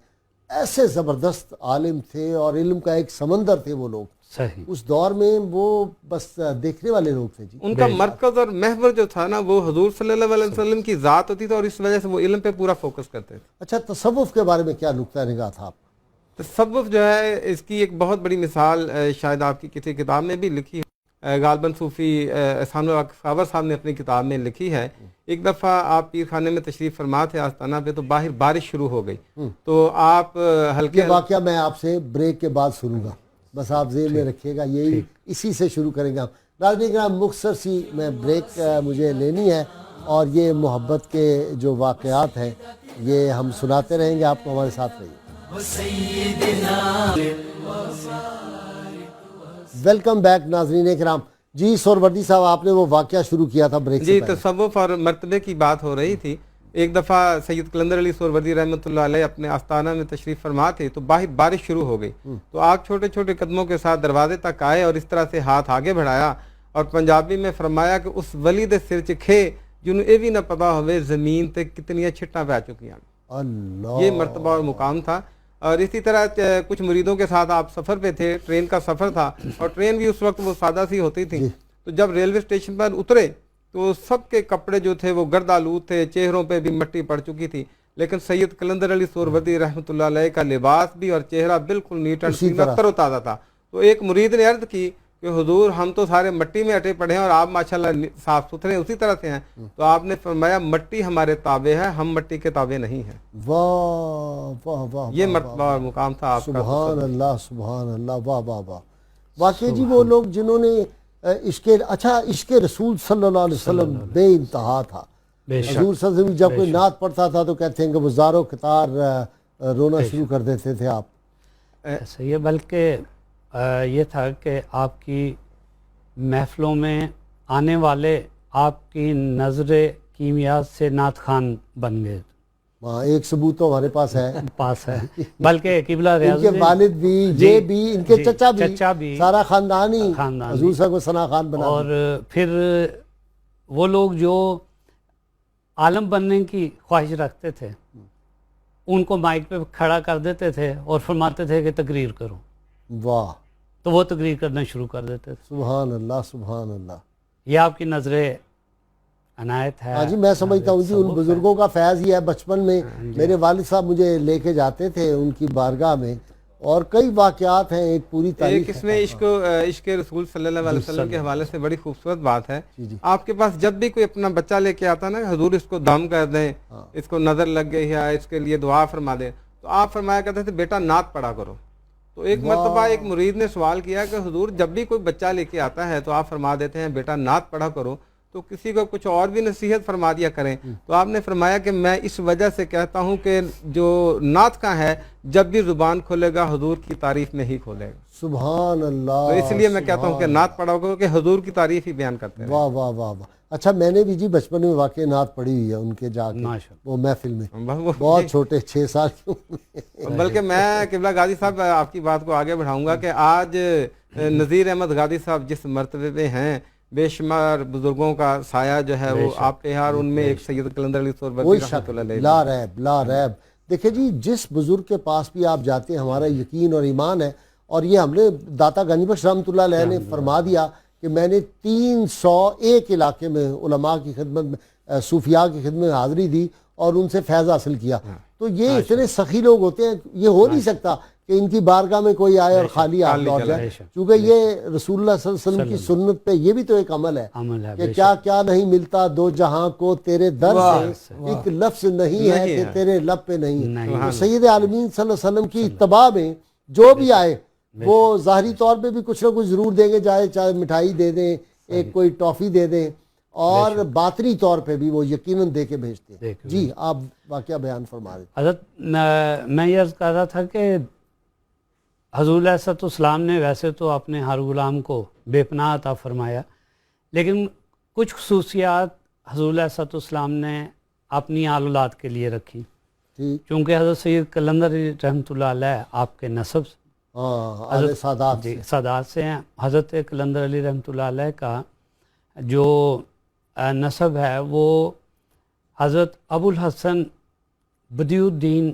Speaker 3: ایسے زبردست عالم تھے اور علم کا ایک سمندر تھے وہ لوگ.
Speaker 5: صحیح,
Speaker 3: اس دور میں وہ بس دیکھنے والے لوگ تھے جی.
Speaker 6: ان کا مرکز اور محور جو تھا نا وہ حضور صلی اللہ علیہ وسلم کی ذات ہوتی تھی, اور اس وجہ سے وہ علم پہ پورا فوکس کرتے تھے.
Speaker 3: اچھا, تصوف کے بارے میں کیا نقطہ نگاہ تھا آپ؟
Speaker 6: تصوف جو ہے اس کی ایک بہت بڑی مثال شاید آپ کی کسی کتاب میں بھی لکھی ہے, غالباً صوفی احسان الحق خاور صاحب نے اپنی کتاب میں لکھی ہے. ایک دفعہ آپ پیر خانے میں تشریف فرما تھے آستانہ پہ, تو باہر بارش شروع ہو گئی, تو آپ ہلکے
Speaker 3: یہ واقعہ میں آپ سے بریک کے بعد سنوں گا, بس آپ ذہن میں رکھیے گا, یہی اسی سے شروع کریں گے ہم. ناظرین کرام مختصر سی میں بریک مجھے لینی ہے, اور یہ محبت کے جو واقعات ہیں یہ ہم سناتے رہیں گے, آپ کو ہمارے ساتھ رہیے. ویلکم بیک ناظرین کرام. جی سہروردی صاحب, آپ نے وہ واقعہ شروع کیا تھا بریک سے
Speaker 6: جی,
Speaker 3: پہلے.
Speaker 6: تصوف اور مرتبے کی بات ہو رہی تھی. ایک دفعہ سید قلندر علی سہروردی رحمۃ اللہ علیہ اپنے آستانہ میں تشریف فرما تھے, تو باہر بارش شروع ہو گئی. تو آپ چھوٹے چھوٹے قدموں کے ساتھ دروازے تک آئے اور اس طرح سے ہاتھ آگے بڑھایا اور پنجابی میں فرمایا کہ اس ولی دے سر چ کھے جنہوں یہ بھی نہ پتا ہوئے زمین تے کتنی چھٹاں پہ چکی ہیں.
Speaker 3: اللہ,
Speaker 6: یہ مرتبہ اور مقام تھا. اور اسی طرح کچھ مریدوں کے ساتھ آپ سفر پہ تھے, ٹرین کا سفر تھا, اور ٹرین بھی اس وقت وہ سادہ سی ہوتی تھی. تو جب ریلوے اسٹیشن پر اترے تو سب کے کپڑے جو تھے وہ گرد آلود تھے, چہروں پہ بھی مٹی پڑ چکی تھی, لیکن سید قلندر علی سہروردی رحمۃ اللہ علیہ کا لباس بھی اور چہرہ بالکل نیٹ اینڈ کلین تر و تازہ تھا. تو ایک مرید نے عرض کی کہ حضور ہم تو سارے مٹی میں اٹے پڑے ہیں اور آپ ماشاءاللہ صاف ستھرے اسی طرح سے ہیں. تو آپ نے فرمایا مٹی ہمارے تابع ہے, ہم مٹی کے تابع نہیں ہیں.
Speaker 3: واہ واہ واہ,
Speaker 6: یہ مرتبہ اور مقام تھا آپ کا.
Speaker 3: سبحان اللہ سبحان اللہ, واہ واہ واہ. واقعی جی وہ لوگ جنہوں نے عشق رسول صلی اللہ علیہ وسلم بے انتہا تھا. حضور صلی اللہ علیہ وسلم جب کوئی نعت پڑھتا تھا تو کہتے ہیں کہ وہ زاروں قطار رونا شروع کر دیتے تھے آپ.
Speaker 5: صحیح ہے, بلکہ یہ تھا کہ آپ کی محفلوں میں آنے والے آپ کی نظر کیمیات سے نعت خان بن گئے.
Speaker 3: ہاں, ایک ثبوت تو ہمارے پاس ہے,
Speaker 5: بلکہ قبلہ ریاض
Speaker 3: ان کے والد بھی, یہ بھی, ان کے چچا بھی, سارا خاندان ہی حضور صاحب کو ثنا خان بنا.
Speaker 5: اور پھر وہ لوگ جو عالم بننے کی خواہش رکھتے تھے ان کو مائک پہ کھڑا کر دیتے تھے اور فرماتے تھے کہ تقریر کرو.
Speaker 3: واہ,
Speaker 5: تو وہ تقریر کرنا شروع کر دیتے تھے.
Speaker 3: سبحان اللہ سبحان اللہ.
Speaker 5: یہ آپ کی نظر عنایت ہے.
Speaker 3: ہاں جی, میں سمجھتا ہوں جی ان بزرگوں کا فیض ہی ہے. بچپن میں میرے والد صاحب مجھے لے کے جاتے تھے ان کی بارگاہ میں, اور کئی واقعات ہیں, ایک پوری تاریخ.
Speaker 6: اس میں عشق رسول صلی اللہ علیہ وسلم کے حوالے سے بڑی خوبصورت بات ہے. آپ کے پاس جب بھی کوئی اپنا بچہ لے کے آتا نا, حضور اس کو دم کر دیں, اس کو نظر لگ گئی ہے, اس کے لیے دعا فرما دیں, تو آپ فرمایا کرتے تھے بیٹا نعت پڑھا کرو. تو ایک مرتبہ ایک مرید نے سوال کیا کہ حضور جب بھی کوئی بچہ لے کے آتا ہے تو آپ فرما دیتے ہیں بیٹا نعت پڑھا کرو, تو کسی کو کچھ اور بھی نصیحت فرما دیا کریں. تو آپ نے فرمایا کہ میں اس وجہ سے کہتا ہوں کہ جو نعت کا ہے جب بھی زبان کھولے گا حضور کی تعریف میں ہی کھولے گا.
Speaker 3: سبحان اللہ.
Speaker 6: تو اس لیے میں کہتا ہوں کہ نعت پڑھا کرو کہ حضور کی تعریف ہی بیان کرتے ہیں.
Speaker 3: واہ واہ واہ واہ. اچھا, میں نے بھی جی بچپن میں واقعی نعت پڑھی ہوئی ہے ان کے جا کے وہ محفل میں, بہت چھوٹے 6 سال کے.
Speaker 6: بلکہ میں قبلہ غازی صاحب آپ کی بات کو آگے بڑھاؤں گا کہ آج نذیر احمد غازی صاحب جس مرتبے پہ ہیں, بے شمار بزرگوں کا سایہ جو ہے وہ آپ پہ ہے, اور ان میں ایک سید قلندر علی سہروردی رحمۃ اللہ علیہ.
Speaker 3: لا ریب لا ریب. دیکھیں جی, جس بزرگ کے پاس بھی آپ جاتے ہیں ہمارا یقین اور ایمان ہے, اور یہ ہم نے داتا غنی بخش رحمۃ اللہ علیہ نے فرما دیا کہ میں نے 301 علاقے میں علماء کی خدمت میں, صوفیاء کی خدمت میں حاضری دی, اور ان سے فیض حاصل کیا. تو یہ اتنے سخی لوگ ہوتے ہیں, یہ ہو نہیں سکتا کہ ان کی بارگاہ میں کوئی آئے اور خالی ہاتھ لوٹ جائے, کیونکہ یہ رسول اللہ صلی اللہ علیہ وسلم کی سنت پہ یہ بھی تو ایک عمل ہے کہ کیا کیا نہیں ملتا دو جہاں کو تیرے در سے, ایک لفظ نہیں ہے کہ تیرے لب پہ نہیں. تو سید عالمین صلی اللہ علیہ وسلم کی اتباع میں جو بھی آئے وہ ظاہری طور پہ بھی کچھ نہ کچھ ضرور دیں گے, چاہے مٹھائی دے دیں, ایک کوئی ٹافی دے دیں, اور باطنی طور پہ بھی وہ یقیناً دے کے بھیجتے ہیں. جی آپ واقعہ بیان فرما رہے تھے.
Speaker 5: حضرت میں یہ عرض کر رہا تھا کہ حضور علیہ السلام نے ویسے تو اپنے ہر غلام کو بے پناہ عطا فرمایا, لیکن کچھ خصوصیات حضور علیہ السلام نے اپنی آل اولاد کے لیے رکھی, چونکہ حضرت سید قلندر رحمۃ اللہ علیہ آپ کے نسب سادات سے ہیں. حضرت قلندر علی رحمۃ اللہ علیہ کا جو نسب ہے وہ حضرت ابو الحسن بدیع الدین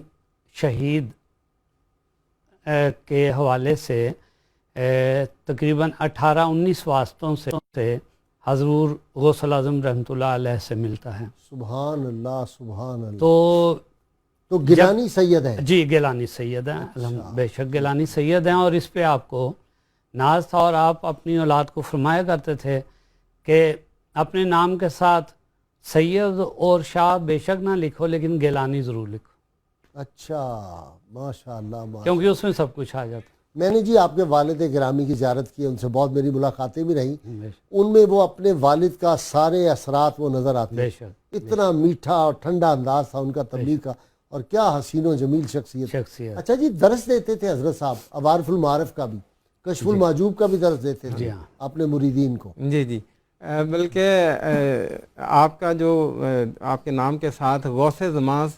Speaker 5: شہید کے حوالے سے تقریباً 18-19 واسطوں سے حضور غوث الاعظم رحمۃ اللہ علیہ سے ملتا ہے.
Speaker 3: سبحان اللہ سبحان اللہ.
Speaker 5: تو
Speaker 3: گیلانی سید ہیں.
Speaker 5: جی گیلانی سید ہیں, بے شک گیلانی سید ہیں, اور اس پہ آپ کو ناز تھا, اور آپ اپنی اولاد کو فرمایا کرتے تھے کہ اپنے نام کے ساتھ سید اور شاہ بے شک نہ لکھو, لیکن گیلانی ضرور لکھو.
Speaker 3: اچھا ماشاء اللہ,
Speaker 5: کیونکہ اس میں سب کچھ آ جاتا.
Speaker 3: میں نے جی آپ کے والد گرامی کی زیارت کی, ان سے بہت میری ملاقاتیں بھی رہیں, ان میں وہ اپنے والد کا سارے اثرات وہ نظر آتے ہیں. اتنا میٹھا اور ٹھنڈا انداز تھا ان کا تبلیغ کا, اور کیا حسین و جمیل شخصیت. اچھا جی درس دیتے تھے حضرت صاحب, عوارف المعارف کا بھی, کشف المحجوب کا بھی درس دیتے تھے اپنے مریدین کو.
Speaker 6: جی جی, بلکہ آپ کا جو آپ کے نام کے ساتھ غوث زمان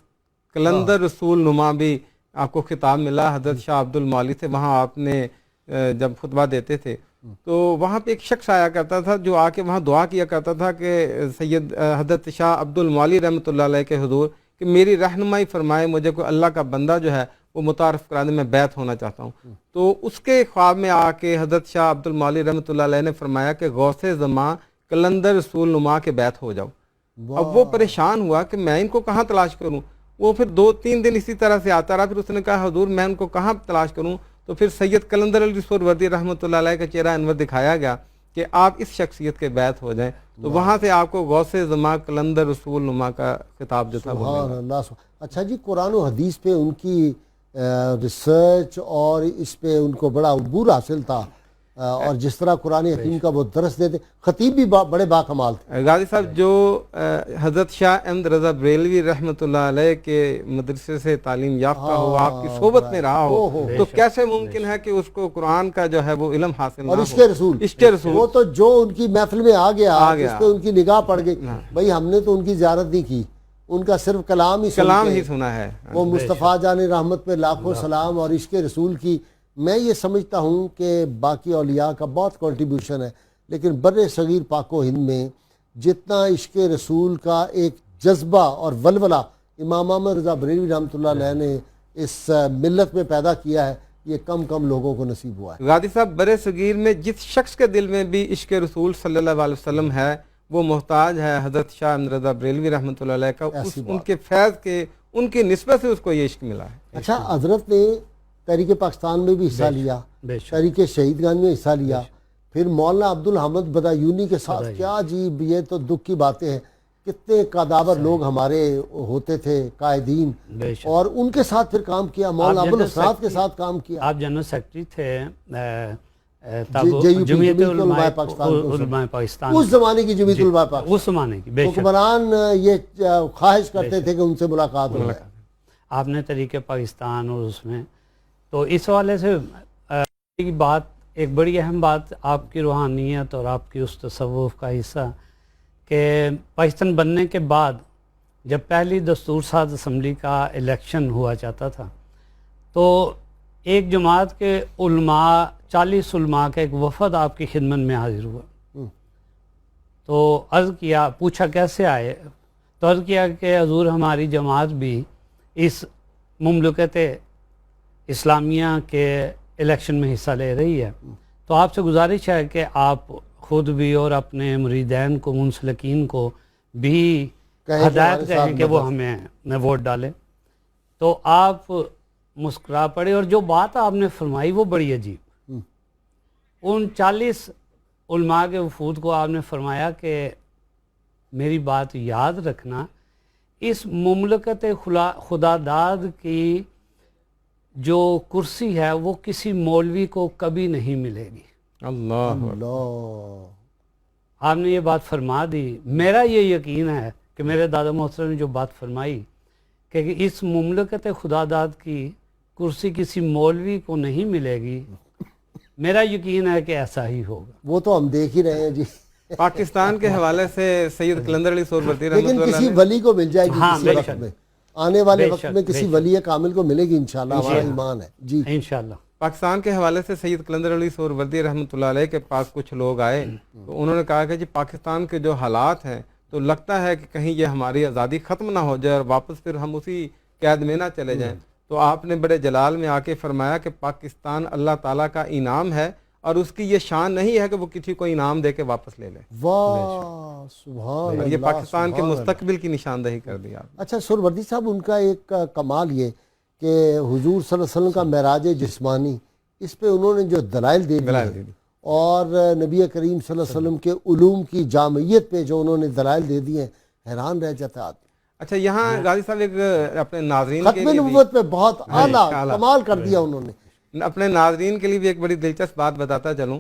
Speaker 6: قلندر رسول نما بھی آپ کو خطاب ملا حضرت شاہ عبد المعالی سے. وہاں آپ نے جب خطبہ دیتے تھے تو وہاں پہ ایک شخص آیا کرتا تھا جو آ کے وہاں دعا کیا کرتا تھا کہ سید حضرت شاہ عبد المعالی رحمۃ اللہ علیہ کے حضور کہ میری رہنمائی فرمائے, مجھے کوئی اللہ کا بندہ جو ہے وہ متعارف کرانے میں بیعت ہونا چاہتا ہوں. تو اس کے خواب میں آ کے حضرت شاہ عبد المعالی رحمۃ اللہ علیہ نے فرمایا کہ غوث زمان قلندر رسول نما کے بیعت ہو جاؤ. اب وہ پریشان ہوا کہ میں ان کو کہاں تلاش کروں. وہ پھر 2-3 دن اسی طرح سے آتا رہا. پھر اس نے کہا حضور میں ان کو کہاں تلاش کروں. تو پھر سید قلندر علی سہروردی رحمۃ اللہ علیہ کا چہرہ انور دکھایا گیا کہ آپ اس شخصیت کے بیعت ہو جائیں. تو وہاں سے آپ کو غوث زمان قلندر رسول نما کا خطاب جو تھا
Speaker 3: سبحان اللہ. اچھا جی, قرآن و حدیث پہ ان کی ریسرچ اور اس پہ ان کو بڑا عبور حاصل تھا, اور جس طرح قرآن حکیم کا وہ درس دیتے, خطیب بھی بڑے باکمال تھے.
Speaker 6: غازی صاحب جو حضرت شاہ احمد رضا بریلوی رحمۃ اللہ علیہ کے مدرسے سے تعلیم یافتہ ہو, آپ کی صحبت میں رہا ہو, تو کیسے ممکن ہے کہ اس کو قرآن کا جو ہے وہ علم حاصل نہ ہو.
Speaker 3: اور عشق رسول وہ تو جو ان کی محفل میں آ گیا, اس پہ ان کی نگاہ پڑ گئی. بھائی ہم نے تو ان کی زیارت نہیں کی, ان کا صرف کلام ہی
Speaker 6: سنا ہے.
Speaker 3: وہ مصطفیٰ جان رحمت پہ لاکھوں سلام. اور عشق رسول کی میں یہ سمجھتا ہوں کہ باقی اولیاء کا بہت کنٹریبیوشن ہے, لیکن بر صغیر پاک و ہند میں جتنا عشق رسول کا ایک جذبہ اور ولولہ امام احمد رضا بریلوی رحمۃ اللہ علیہ نے اس ملت میں پیدا کیا ہے, یہ کم لوگوں کو نصیب ہوا ہے.
Speaker 6: غازی صاحب بر صغیر میں جس شخص کے دل میں بھی عشق رسول صلی اللہ علیہ وسلم ہے وہ محتاج ہے حضرت شاہ احمد رضا بریلوی رحمۃ اللہ علیہ کا. ان کے فیض کے, ان کی نسبت سے اس کو یہ عشق ملا ہے.
Speaker 3: اچھا, حضرت نے تحریک پاکستان میں بھی حصہ لیا, تحریک شہید گان میں حصہ لیا, پھر مولانا عبد الحمد بدایونی کے ساتھ. کیا عجیب, یہ تو دکھ کی باتیں ہیں, کتنے قاداور لوگ ہمارے ہوتے تھے قائدین, اور ان کے ساتھ پھر کام کیا. مولانا عبد الحسنات کے ساتھ کام کیا.
Speaker 5: آپ جنرل سیکرٹری تھے
Speaker 3: جمعیت علماء پاکستان, اس زمانے کی جمعیت علماء پاکستان,
Speaker 5: اس زمانے کی.
Speaker 3: حکمران یہ خواہش کرتے تھے کہ ان سے ملاقات ہو جائے.
Speaker 5: آپ نے تحریک پاکستان اور اس میں, تو اس حوالے سے بات, ایک بڑی اہم بات آپ کی روحانیت اور آپ کی اس تصوف کا حصہ کہ پاکستان بننے کے بعد جب پہلی دستور ساز اسمبلی کا الیکشن ہوا جاتا تھا تو ایک جماعت کے علماء, 40 علماء کا ایک وفد آپ کی خدمت میں حاضر ہوا. تو عرض کیا, پوچھا کیسے آئے, تو عرض کیا کہ حضور ہماری جماعت بھی اس مملکت اسلامیہ کے الیکشن میں حصہ لے رہی ہے, تو آپ سے گزارش ہے کہ آپ خود بھی اور اپنے مریدین کو, منسلکین کو بھی ہدایت کہیں کہ وہ ہمیں ووٹ ڈالیں، تو آپ مسکرا پڑے. اور جو بات آپ نے فرمائی وہ بڑی عجیب، ان 40 علماء کے وفود کو آپ نے فرمایا کہ میری بات یاد رکھنا، اس مملکت خدا داد کی جو کرسی ہے وہ کسی مولوی کو کبھی نہیں ملے گی.
Speaker 6: اللہ
Speaker 5: آپ نے یہ بات فرما دی. میرا یہ یقین ہے کہ میرے دادا محترم نے جو بات فرمائی کہ اس مملکت خدا داد کی کرسی کسی مولوی کو نہیں ملے گی، میرا یقین ہے کہ ایسا ہی ہوگا.
Speaker 3: وہ تو ہم دیکھ ہی رہے ہیں جی.
Speaker 6: پاکستان کے حوالے سے سید قلندر علی سہروردی رحمۃ
Speaker 3: لیکن
Speaker 6: اللہ
Speaker 3: کسی
Speaker 6: علیہ،
Speaker 3: ولی کو مل جائے گی
Speaker 5: ہاں،
Speaker 3: کسی
Speaker 5: بے
Speaker 3: وقت
Speaker 5: شک.
Speaker 3: میں، آنے والے
Speaker 5: بے
Speaker 3: وقت
Speaker 5: شک،
Speaker 3: میں
Speaker 5: بے
Speaker 3: کسی
Speaker 5: شک.
Speaker 3: ولی کامل کو ملے گی انشاءاللہ، ہمارا ایمان ہے جی.
Speaker 5: انشاءاللہ.
Speaker 6: پاکستان کے حوالے سے سید قلندر علی سہروردی رحمۃ اللہ علیہ کے پاس کچھ لوگ آئے تو انہوں نے کہا کہ جی پاکستان کے جو حالات ہیں تو لگتا ہے کہ کہیں یہ ہماری آزادی ختم نہ ہو جائے اور واپس پھر ہم اسی قید میں نہ چلے جائیں. تو آپ نے بڑے جلال میں آ کے فرمایا کہ پاکستان اللہ تعالیٰ کا انعام ہے اور اس کی یہ شان نہیں ہے کہ وہ کسی کو انعام دے کے واپس لے لے.
Speaker 3: واہ سبحان
Speaker 6: اور
Speaker 3: اللہ.
Speaker 6: یہ پاکستان کے
Speaker 3: سبحان اللہ.
Speaker 6: مستقبل کی نشاندہی کر دی آپ.
Speaker 3: اچھا سہروردی صاحب، ان کا ایک کمال یہ کہ حضور صلی اللہ علیہ وسلم کا معراج جسمانی، اس پہ انہوں نے جو دلائل دے دیے اور نبی کریم صلی اللہ علیہ وسلم کے علوم کی جامعیت پہ جو انہوں نے دلائل دے دیے ہیں، حیران رہ جاتا ہے آدمی.
Speaker 6: اچھا یہاں غازی صاحب ایک اپنے ناظرین کے
Speaker 3: ختم
Speaker 6: لیے
Speaker 3: نبوت پہ بہت اعلیٰ کمال کر دیا انہوں نے.
Speaker 6: اپنے ناظرین کے لیے بھی ایک بڑی دلچسپ بات بتاتا چلوں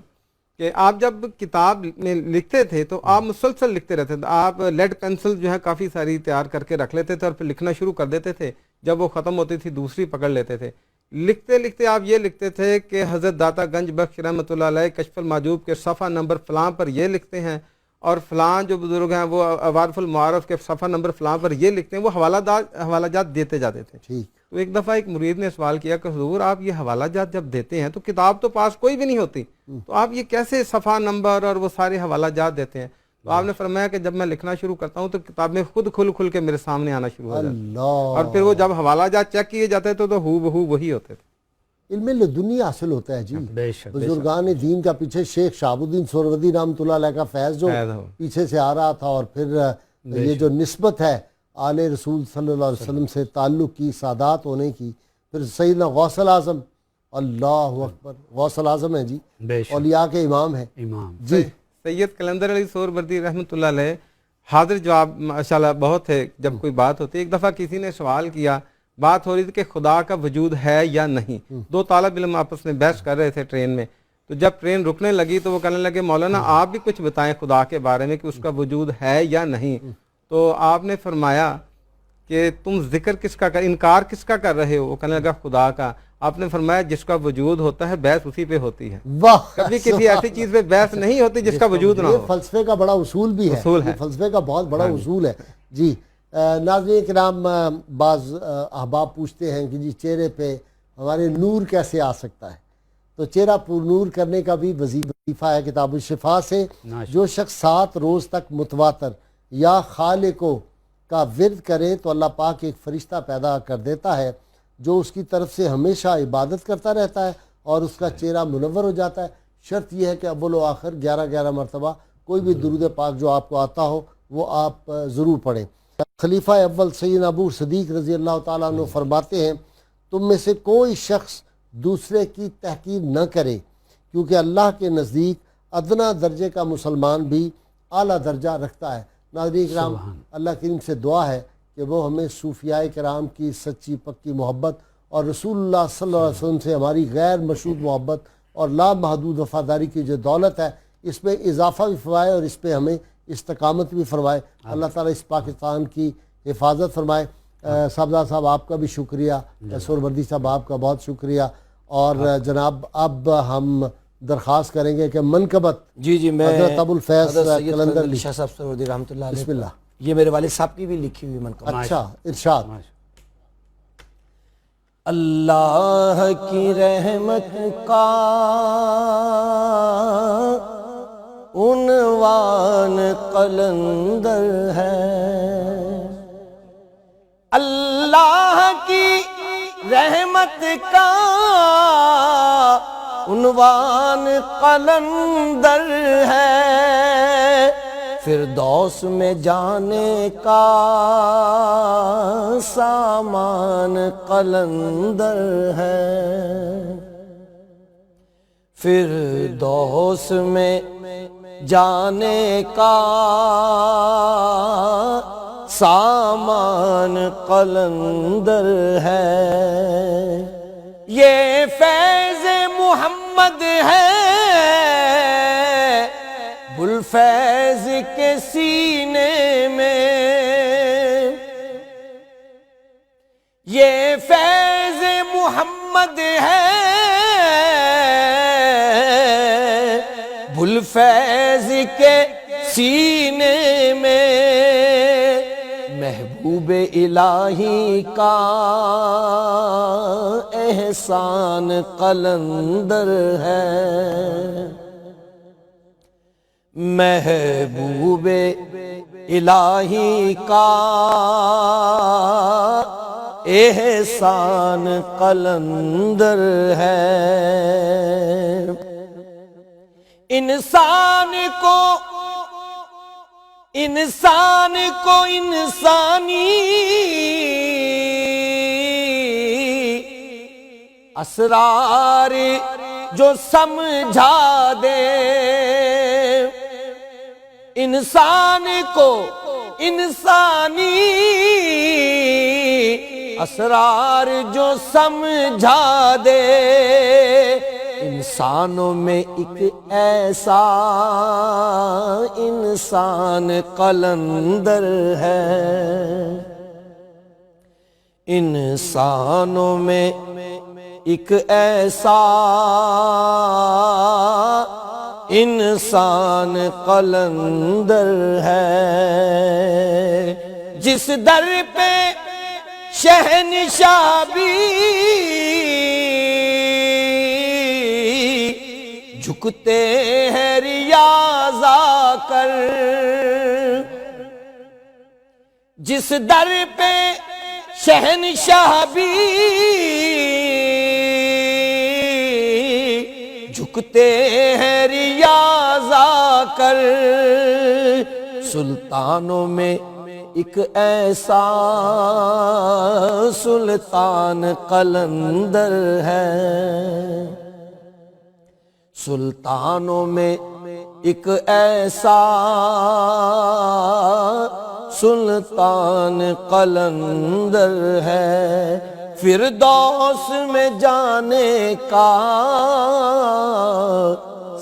Speaker 6: کہ آپ جب کتاب میں لکھتے تھے تو آپ مسلسل لکھتے رہتے تھے. آپ لیڈ پینسل جو ہے کافی ساری تیار کر کے رکھ لیتے تھے اور پھر لکھنا شروع کر دیتے تھے. جب وہ ختم ہوتی تھی دوسری پکڑ لیتے تھے. لکھتے لکھتے آپ یہ لکھتے تھے کہ حضرت داتا گنج بخش رحمۃ اللہ علیہ کشف المحجوب کے صفحہ نمبر فلاں پر یہ لکھتے ہیں، اور فلاں جو بزرگ ہیں وہ عوارف المعارف کے صفحہ نمبر فلاں پر یہ لکھتے ہیں. وہ حوالہ جات دیتے جاتے تھے. تو ایک دفعہ ایک مرید نے سوال کیا کہ حضور آپ یہ حوالہ جات جب دیتے ہیں تو کتاب تو پاس کوئی بھی نہیں ہوتی، تو آپ یہ کیسے صفحہ نمبر اور وہ سارے حوالہ جات دیتے ہیں؟ تو آپ نے فرمایا کہ جب میں لکھنا شروع کرتا ہوں تو کتابیں خود کھل کے میرے سامنے آنا شروع ہو جاتی ہیں، اور پھر وہ جب حوالہ جات چیک کیے جاتے تھے تو ہو بہو وہی ہوتے تھے.
Speaker 3: علم لدنی حاصل ہوتا ہے جی.
Speaker 5: بے شک.
Speaker 3: بزرگان دین کا پیچھے شیخ شہاب الدین سہروردی رحمۃ اللہ علیہ کا فیض جو پیچھے سے آ رہا تھا، اور پھر یہ جو نسبت ہے آل رسول صلی اللہ علیہ وسلم سے تعلق کی، سادات ہونے کی، پھر سیدنا غوث الاعظم، اللہ اکبر، غوث الاعظم ہے جی، اولیاء کے امام ہیں جی.
Speaker 6: سید قلندر علی سہروردی رحمۃ اللہ علیہ حاضر جواب ماشاءاللہ بہت تھے. جب کوئی بات ہوتی، ایک دفعہ کسی نے سوال کیا، بات ہو رہی تھی کہ خدا کا وجود ہے یا نہیں. دو طالب علم آپس میں بحث کر رہے تھے ٹرین میں. تو جب ٹرین رکنے لگی تو وہ کہنے لگے مولانا آپ بھی کچھ بتائیں خدا کے بارے میں کہ اس کا وجود ہے یا نہیں. تو آپ نے فرمایا کہ تم ذکر کس کا انکار کس کا کر رہے ہو؟ وہ کہنے لگا خدا کا. آپ نے فرمایا جس کا وجود ہوتا ہے بحث اسی پہ ہوتی ہے، کبھی کسی ایسی چیز پہ بحث نہیں ہوتی جس کا وجود نہ ہو.
Speaker 3: فلسفے کا بڑا اصول بھی ہے، فلسفے کا بہت بڑا اصول ہے جی. ناظرین کرام، بعض احباب پوچھتے ہیں کہ جی چہرے پہ ہمارے نور کیسے آ سکتا ہے؟ تو چہرہ پر نور کرنے کا بھی وظیفہ ہے کتاب الشفا سے. جو شخص 7 روز تک متواتر یا خالقو کا ورد کرے تو اللہ پاک ایک فرشتہ پیدا کر دیتا ہے جو اس کی طرف سے ہمیشہ عبادت کرتا رہتا ہے اور اس کا چہرہ منور ہو جاتا ہے. شرط یہ ہے کہ اول و آخر 11 مرتبہ کوئی بھی درود پاک جو آپ کو آتا ہو وہ آپ ضرور پڑھیں. خلیفہ اول سیدنا ابو صدیق رضی اللہ تعالیٰ عنہ فرماتے ہیں تم میں سے کوئی شخص دوسرے کی تحقیر نہ کرے، کیونکہ اللہ کے نزدیک ادنا درجے کا مسلمان بھی اعلیٰ درجہ رکھتا ہے. ناظرین کرام، اللہ کریم سے دعا ہے کہ وہ ہمیں صوفیاء کرام کی سچی پکی محبت اور رسول اللہ صلی اللہ علیہ وسلم سے ہماری غیر مشروط محبت اور لامحدود وفاداری کی جو دولت ہے اس پہ اضافہ بھی فرمائے اور اس پہ ہمیں استقامت بھی فرمائے. اللہ تعالیٰ اس پاکستان کی حفاظت فرمائے. صاحبزادہ صاحب آپ کا بھی شکریہ، سہروردی صاحب آپ کا بہت شکریہ. اور جناب اب ہم درخواست کریں گے کہ منقبت
Speaker 4: جی میں
Speaker 3: حضرت ابو الفیض قلندر علی
Speaker 4: شاہ صاحب سہروردی رحمۃ اللہ علیہ،
Speaker 3: بسم اللہ.
Speaker 4: یہ میرے والد صاحب کی بھی لکھی ہوئی منقبت.
Speaker 3: اچھا ارشاد.
Speaker 4: اللہ کی رحمت کا عنوان قلندر ہے، اللہ کی رحمت کا عنوان قلندر ہے، فردوس میں جانے کا سامان قلندر ہے، فردوس میں جانے کا سامان قلندر ہے، یہ فیض محمد ہے بلفیض کے سینے میں، یہ فیض محمد ہے بلفیض کے سینے میں، محبوب الہی کا احسان قلندر ہے، محبوب الہی کا احسان قلندر ہے، انسان کو انسانی اسرار جو سمجھا دے، انسان کو انسانی اسرار جو سمجھا دے، انسانوں میں ایک ایسا انسان قلندر ہے، انسانوں میں ایک ایسا انسان قلندر ہے، جس در پہ شہنشاہ بھی جھکتے ہیں ریاض آ کر، جس در پہ شہنشاہ بھی جھکتے ہیں ریاض آ کر، سلطانوں میں ایک ایسا سلطان قلندر ہے، سلطانوں میں ایک ایسا سلطان قلندر ہے، فردوس میں جانے کا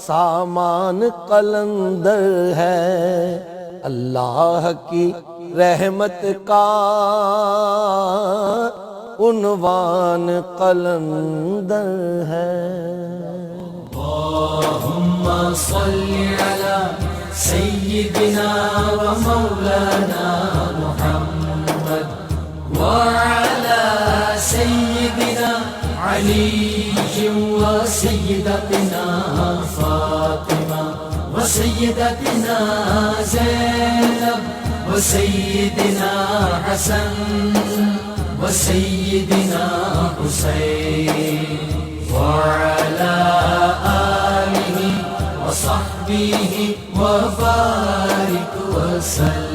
Speaker 4: سامان قلندر ہے، اللہ کی رحمت کا عنوان قلندر ہے۔
Speaker 2: اللهم صل على سيدنا ومولانا محمد وعلى سيدنا علي وسيدتنا فاطمة وسيدتنا زينب وسيدنا حسن وسيدنا حسين وعلى آله وصحبه وبارك وسلم۔